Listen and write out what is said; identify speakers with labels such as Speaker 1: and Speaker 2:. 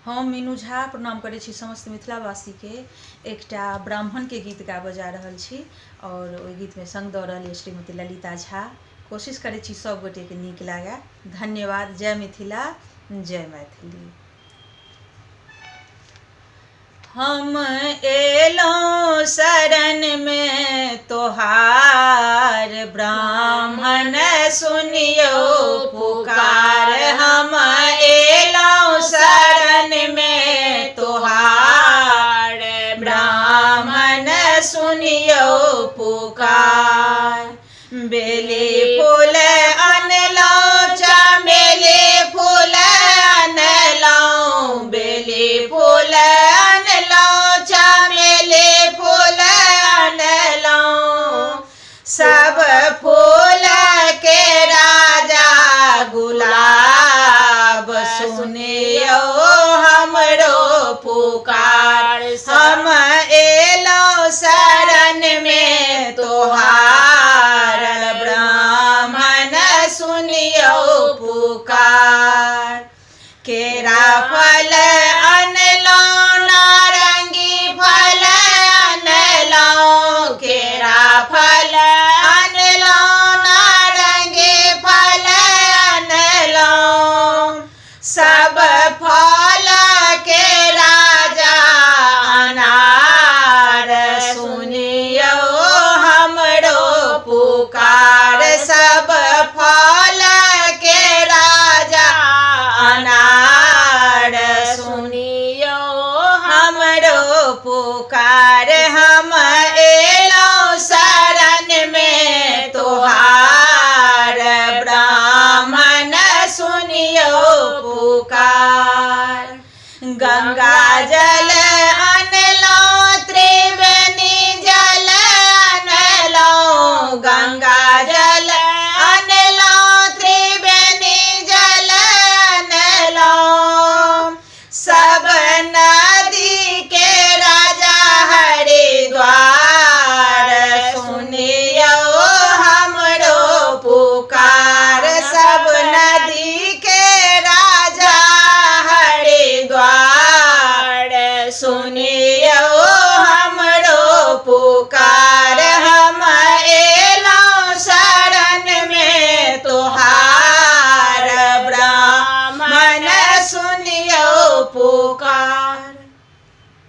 Speaker 1: हम मीनू झा प्रणाम करै छी समस्त मिथिलावासी के। एकटा ब्राह्मण के गीत गाबऽ जा रहल छी और ओहि गीत में संग दऽ रहल श्रीमती ललिता झा। कोशिश करै छी सब गोटे के नीक लागे। धन्यवाद। जय मिथिला, जय मैथिली। हम एलौं शरण में तोहार, ब्राह्मण सुनियो पुकार। हम एलौं शरण में तोहार, ब्राह्मण सुनियो पुकार। बेली फूल अनलौं, चमेली फूल अनलौं, बेली फूल अनलौं, चमेली फूल अनलौं। सब फूल के राजा गुलाब, सुनियो हमरो पुकार। हम एलौं शरण में तोहार, ब्राह्मण सुनियो पुकार। केरा फल अनलौं, नारंगी फल अनलौं, केरा फल अनलौं, नारंगी फल अनलौं। सब फल के राजा अनार, सुनियो हमरो पुकार। सब फल के राजा अनार, सुनियो हमरो पुकार। हम एलौं शरण में तोहार, ब्राह्मण सुनियो पुकार। गंगा जल